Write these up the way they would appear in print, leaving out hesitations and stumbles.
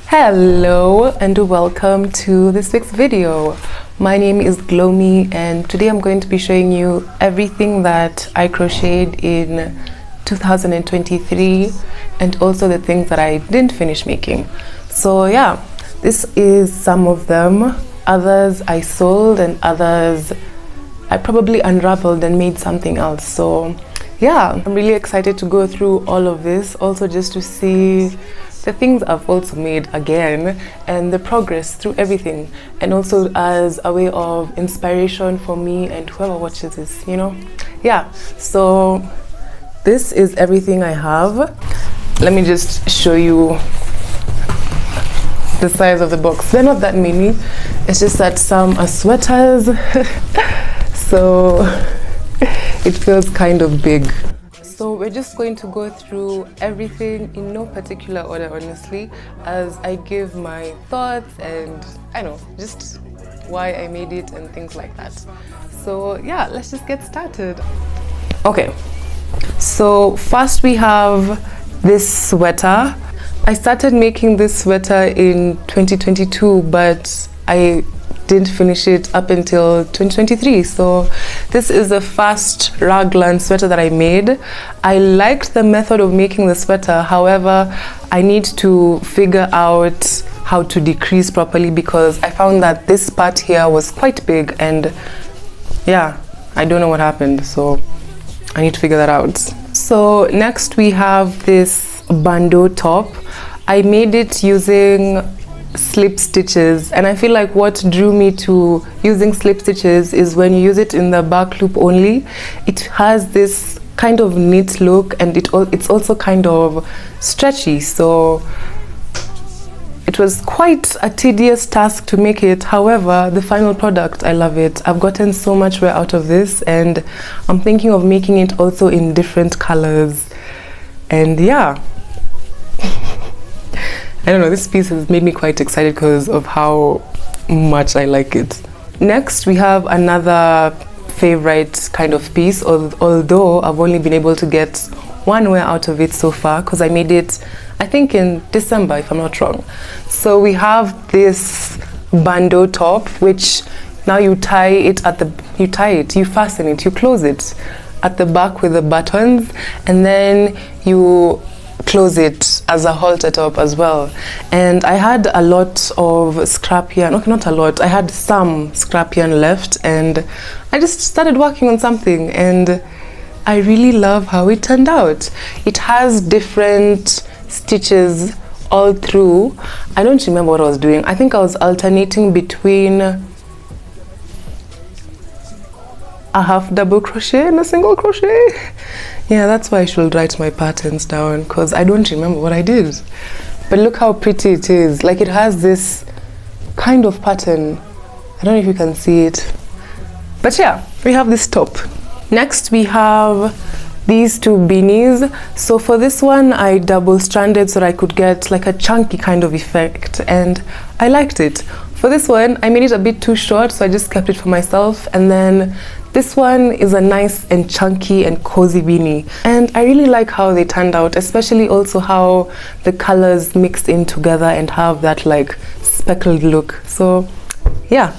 Hello and welcome to this week's video. My name is Glomie and today I'm going to be showing you everything that I crocheted in 2023 and also the things that I didn't finish making. So yeah, this is some of them. Others I sold and others I probably unraveled and made something else. So yeah, I'm really excited to go through all of this, also just to see the things I've also made again and the progress through everything, and also as a way of inspiration for me and whoever watches this, you know. Yeah, so this is everything I have. Let me just show you the size of the box. They're not that many, it's just that some are sweaters so it feels kind of big. So we're just going to go through everything in no particular order, honestly, as I give my thoughts and I know just why I made it and things like that. So yeah, let's just get started. Okay, so first we have this sweater. I started making this sweater in 2022, but I didn't finish it up until 2023. So this is the first raglan sweater that I made. I liked the method of making the sweater, however I need to figure out how to decrease properly because I found that this part here was quite big and yeah, I don't know what happened, so I need to figure that out. So next we have this bandeau top. I made it using slip stitches, and I feel like what drew me to using slip stitches is when you use it in the back loop only, it has this kind of neat look and it's also kind of stretchy. So it was quite a tedious task to make it. However, the final product, I love it. I've gotten so much wear out of this and I'm thinking of making it also in different colors. And yeah, I don't know, this piece has made me quite excited because of how much I like it. Next, we have another favorite kind of piece, although I've only been able to get one wear out of it so far because I made it, I think, in December, if I'm not wrong. So we have this bandeau top, which now you tie it at the, you fasten it, you close it at the back with the buttons, and then you close it as a halter top as well. And I had a lot of scrap yarn, okay, not a lot, I had some scrap yarn left and I just started working on something and I really love how it turned out. It has different stitches all through. I don't remember what I was doing. I think I was alternating between a half double crochet and a single crochet. Yeah, that's why I should write my patterns down because I don't remember what I did. But look how pretty it is. Like, it has this kind of pattern. I don't know if you can see it. But yeah, we have this top. Next we have these two beanies. So for this one I double stranded so that I could get like a chunky kind of effect and I liked it. For this one I made it a bit too short, so I just kept it for myself, and then this one is a nice and chunky and cozy beanie. And I really like how they turned out, especially also how the colors mixed in together and have that like speckled look. So yeah.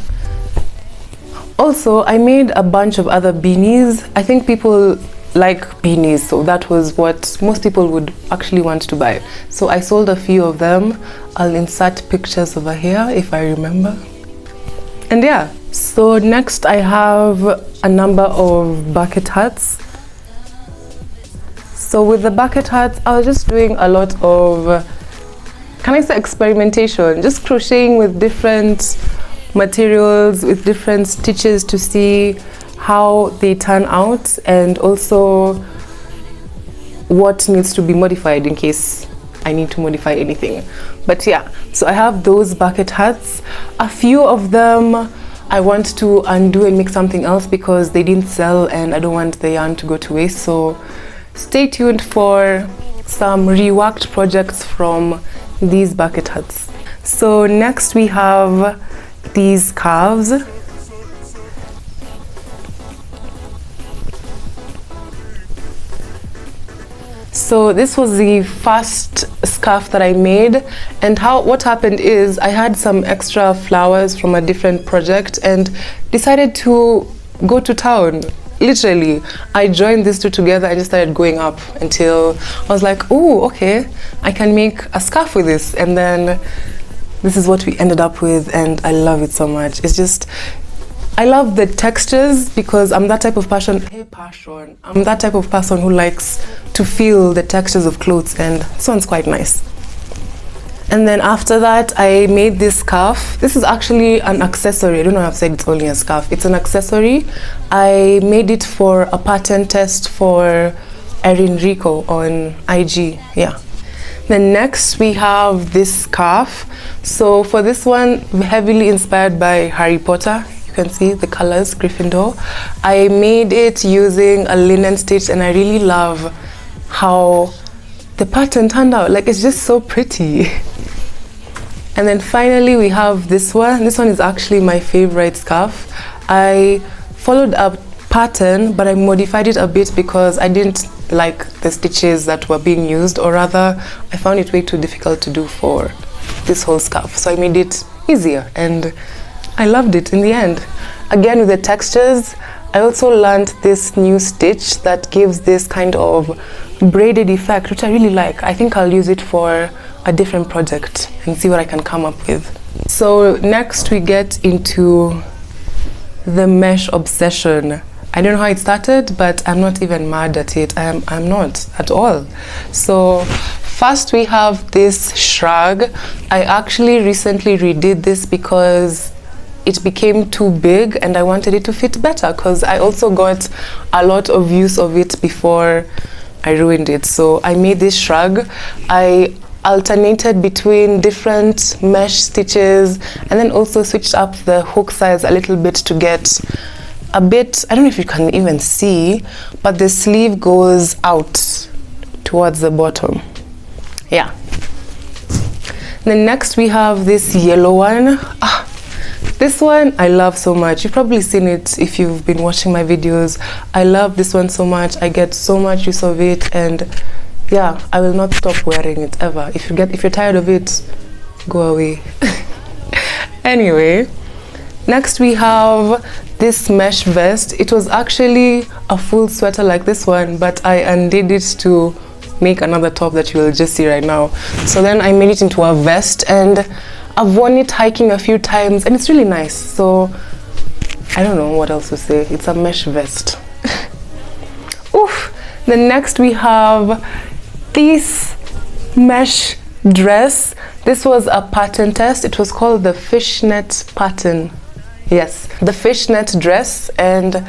Also, I made a bunch of other beanies. I think people like beanies, so that was what most people would actually want to buy. So I sold a few of them. I'll insert pictures over here if I remember. And yeah, so next I have a number of bucket hats. So with the bucket hats, I was just doing a lot of, can I say, experimentation, just crocheting with different materials, with different stitches to see how they turn out and also what needs to be modified in case I need to modify anything. But yeah, so I have those bucket hats. A few of them I want to undo and make something else because they didn't sell and I don't want the yarn to go to waste. So stay tuned for some reworked projects from these bucket hats. So next we have these scarves. So this was the first scarf that I made, and what happened is I had some extra flowers from a different project and decided to go to town. Literally, I joined these two together. I just started going up until I was like, oh, okay, I can make a scarf with this. And then this is what we ended up with, and I love it so much. It's just, I love the textures because I'm that type of I'm that type of person who likes to feel the textures of clothes, and this one's quite nice. And then after that, I made this scarf. This is actually an accessory. I don't know if I've said it's only a scarf. It's an accessory. I made it for a pattern test for Erin Rico on IG. Yeah. Then next we have this scarf. So for this one, heavily inspired by Harry Potter. You can see the colors, Gryffindor. I made it using a linen stitch, and I really love how the pattern turned out. Like, it's just so pretty. And then finally we have this one. This one is actually my favorite scarf. I followed a pattern, but I modified it a bit because I didn't like the stitches that were being used, or rather I found it way too difficult to do for this whole scarf. So I made it easier, and I loved it in the end. Again, with the textures, I also learned this new stitch that gives this kind of braided effect, which I really like. I think I'll use it for a different project and see what I can come up with. So next we get into the mesh obsession. I don't know how it started, but I'm not even mad at it. I'm not at all. So first we have this shrug. I actually recently redid this because it became too big and I wanted it to fit better, because I also got a lot of use of it before I ruined it. So I made this shrug. I alternated between different mesh stitches and then also switched up the hook size a little bit to get a bit, I don't know if you can even see, but the sleeve goes out towards the bottom. Yeah. Then next we have this yellow one. This one I love so much. You've probably seen it if you've been watching my videos. I love this one so much. I get so much use of it, and yeah, I will not stop wearing it ever. If you're tired of it, go away. Anyway, next we have this mesh vest. It was actually a full sweater like this one, but I undid it to make another top that you will just see right now. So then I made it into a vest, and I've worn it hiking a few times, and it's really nice. So I don't know what else to say. It's a mesh vest. Oof. Then next we have this mesh dress. This was a pattern test. It was called the fishnet pattern. Yes, the fishnet dress, and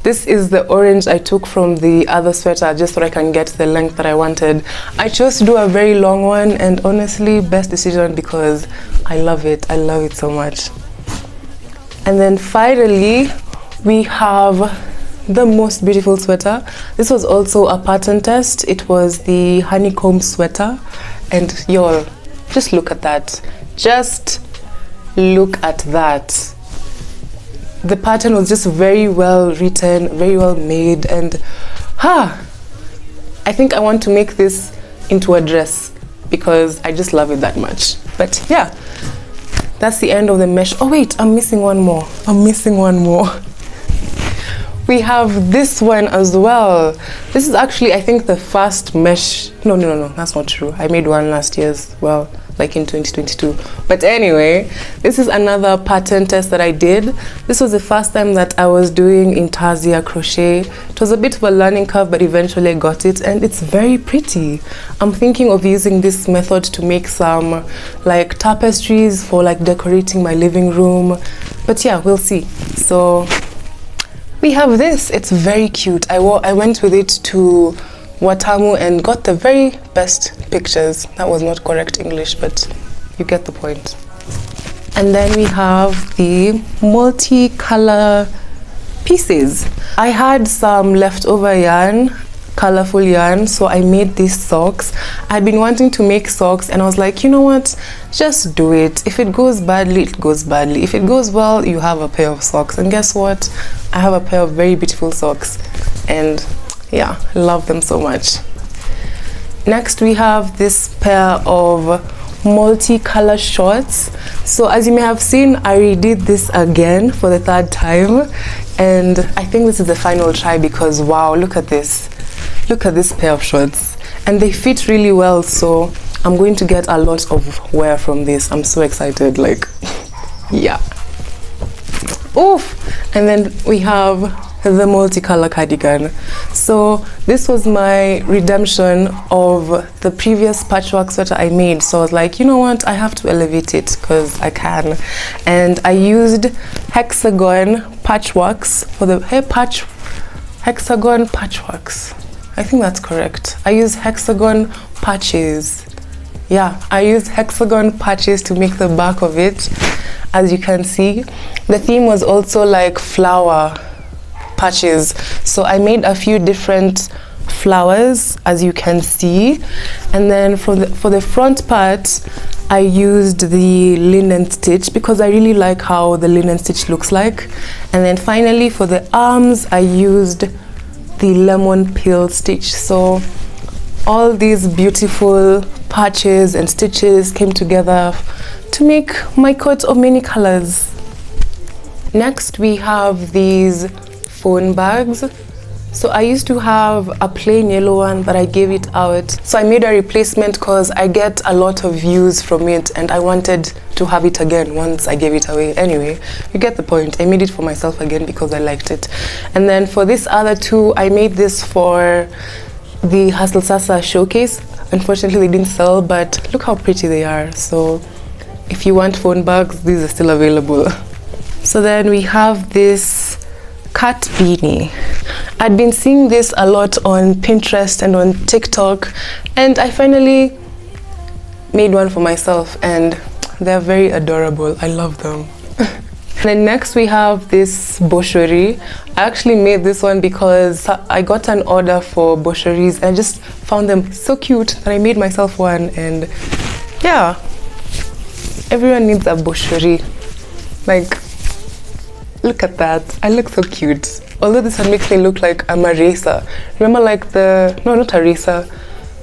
this is the orange I took from the other sweater just so I can get the length that I wanted. I chose to do a very long one, and honestly, best decision because I love it. I love it so much. And then finally, we have the most beautiful sweater. This was also a pattern test. It was the honeycomb sweater, and y'all, just look at that. Just look at that. The pattern was just very well written, very well made, and I think I want to make this into a dress because I just love it that much. But yeah, that's the end of the mesh. Oh wait, I'm missing one more. We have this one as well. This is actually, I think, the first mesh. No, that's not true. I made one last year as well, like in 2022. But anyway, this is another pattern test that I did. This was the first time that I was doing intarsia crochet. It was a bit of a learning curve, but eventually I got it, and it's very pretty. I'm thinking of using this method to make some like tapestries for like decorating my living room. But yeah, we'll see. So we have this. It's very cute. I went with it to Watamu and got the very best pictures. That was not correct English, but you get the point. And then we have the multicolor pieces. I had some leftover yarn, colorful yarn, so I made these socks. I'd been wanting to make socks, and I was like, you know what, just do it. If it goes badly, it goes badly. If it goes well, you have a pair of socks. And guess what, I have a pair of very beautiful socks, and yeah, I love them so much. Next we have this pair of multicolor shorts. So as you may have seen, I redid this again for the third time, and I think this is the final try because wow, look at this pair of shorts, and they fit really well, so I'm going to get a lot of wear from this. I'm so excited, like yeah. Oof. And then we have the multicolor cardigan. So this was my redemption of the previous patchwork sweater I made, so I was like, you know what, I have to elevate it because I can. And I used hexagon patchworks for the hexagon patchworks, I think that's correct. I use hexagon patches. Yeah, I used hexagon patches to make the back of it. As you can see, the theme was also like flower patches, so I made a few different flowers, as you can see. And then for the front part, I used the linen stitch because I really like how the linen stitch looks like. And then finally for the arms, I used the lemon peel stitch. So all these beautiful patches and stitches came together to make my coat of many colors. Next we have these phone bags. So I used to have a plain yellow one, but I gave it out, so I made a replacement because I get a lot of views from it and I wanted to have it again once I gave it away. Anyway, you get the point. I made it for myself again because I liked it. And then for this other two, I made this for the Hustle Sasa showcase. Unfortunately they didn't sell, but look how pretty they are. So if you want phone bags, these are still available. So then we have this cat beanie. I'd been seeing this a lot on Pinterest and on TikTok, and I finally made one for myself, and they're very adorable. I love them. Then next we have this boucherie. I actually made this one because I got an order for boucheries and I just found them so cute that I made myself one. And yeah, everyone needs a boucherie. Like, look at that, I look so cute. Although this one makes me look like I'm a racer. Remember like no, not a racer,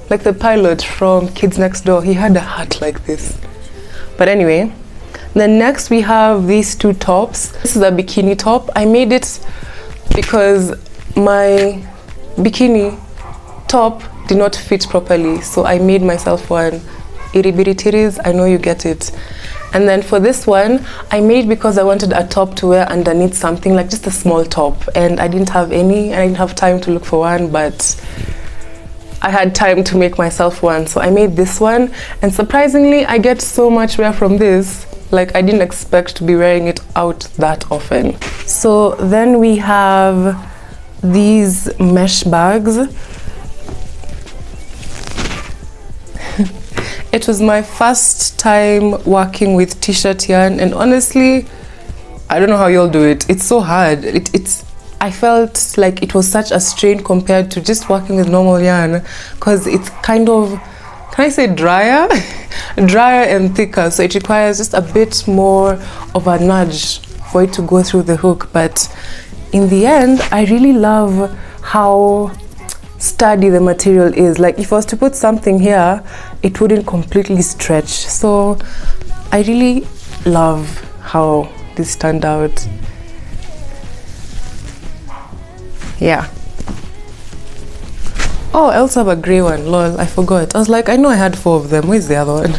like the pilot from Kids Next Door. He had a hat like this. But anyway, then next we have these two tops. This is a bikini top. I made it because my bikini top did not fit properly, so I made myself one. Itty bitty titties, I know you get it. And then for this one, I made because I wanted a top to wear underneath something, like just a small top, and I didn't have any, and I didn't have time to look for one, but I had time to make myself one, so I made this one. And surprisingly, I get so much wear from this. Like, I didn't expect to be wearing it out that often. So then we have these mesh bags. It was my first time working with t-shirt yarn, and honestly, I don't know how y'all do it. It's so hard. I felt like it was such a strain compared to just working with normal yarn, because it's kind of, can I say drier? Drier and thicker, so it requires just a bit more of a nudge for it to go through the hook. But in the end, I really love how sturdy the material is. Like, if I was to put something here, it wouldn't completely stretch. So I really love how this turned out. Yeah. Oh, I also have a grey one. Lol, I forgot. I was like, I know I had 4 of them. Where's the other one?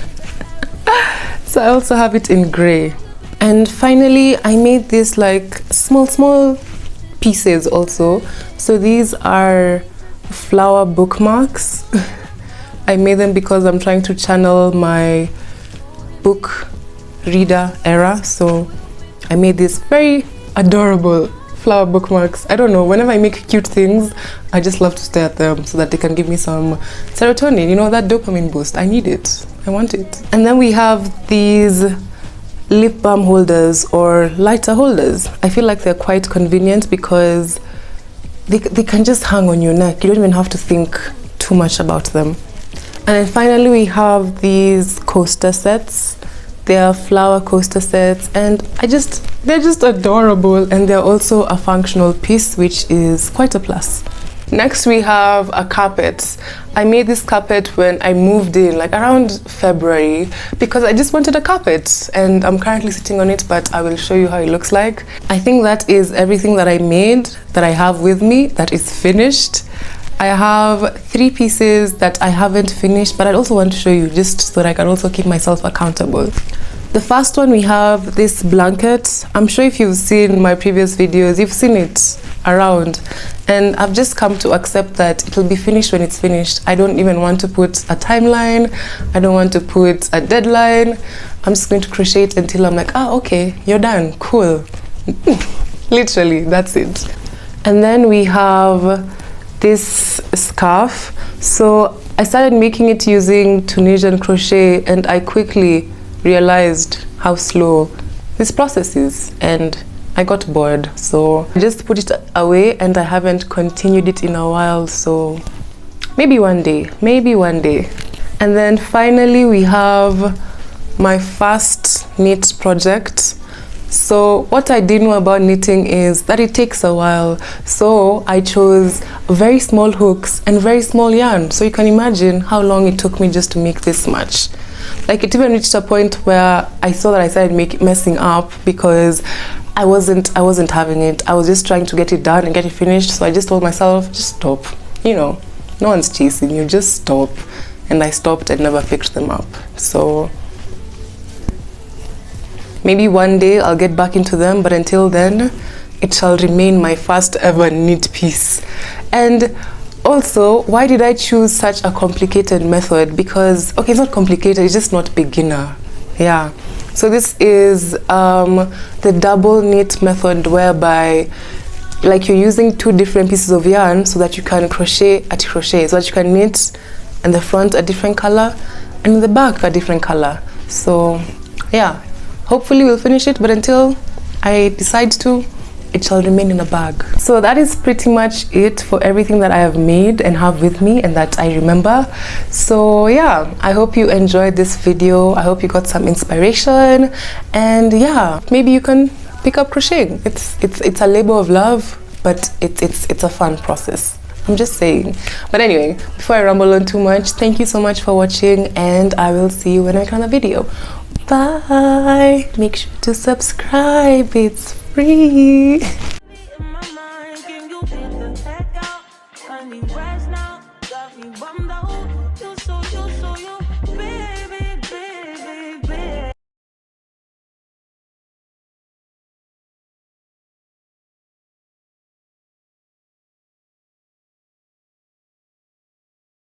So I also have it in grey. And finally, I made this like small pieces also. So these are flower bookmarks. I made them because I'm trying to channel my book reader era. So I made these very adorable flower bookmarks. I don't know, whenever I make cute things, I just love to stare at them so that they can give me some serotonin, you know, that dopamine boost. I need it. I want it. And then we have these lip balm holders or lighter holders. I feel like they're quite convenient because they can just hang on your neck. You don't even have to think too much about them. And then finally we have these coaster sets. They are flower coaster sets, and they're just adorable, and they're also a functional piece, which is quite a plus. Next we have a carpet. I made this carpet when I moved in, like around February, because I just wanted a carpet, and I'm currently sitting on it, but I will show you how it looks like. I think that is everything that I made, that I have with me, that is finished. I have 3 pieces that I haven't finished, but I also want to show you just so that I can also keep myself accountable. The first one, we have this blanket. I'm sure if you've seen my previous videos, you've seen it around, and I've just come to accept that it will be finished when it's finished. I don't even want to put a timeline. I don't want to put a deadline. I'm just going to crochet it until I'm like, ah, okay, you're done, cool. Literally, that's it. And then we have this scarf. So I started making it using Tunisian crochet, and I quickly realized how slow this process is, and I got bored, so I just put it away, and I haven't continued it in a while, so maybe one day. And then finally we have my first knit project. So what I didn't know about knitting is that it takes a while, so I chose very small hooks and very small yarn, so you can imagine how long it took me just to make this much. Like, it even reached a point where I saw that I started messing up because I wasn't having it. I was just trying to get it done and get it finished, so I just told myself, just stop. You know, no one's chasing you, just stop. And I stopped and never picked them up. So maybe one day I'll get back into them, but until then, it shall remain my first ever knit piece. And also, why did I choose such a complicated method? Because, okay, it's not complicated, it's just not beginner. Yeah. So this is the double knit method, whereby like you're using 2 different pieces of yarn so that you can crochet at crochet, so that you can knit in the front a different color and in the back a different color. So yeah, hopefully we'll finish it, but until I decide to, it shall remain in a bag. So that is pretty much it for everything that I have made and have with me and that I remember. So yeah, I hope you enjoyed this video. I hope you got some inspiration, and yeah, maybe you can pick up crocheting. It's a labor of love, but it's a fun process. I'm just saying. But anyway, before I ramble on too much, thank you so much for watching, and I will see you when I make another video. Bye. Make sure to subscribe, it's free.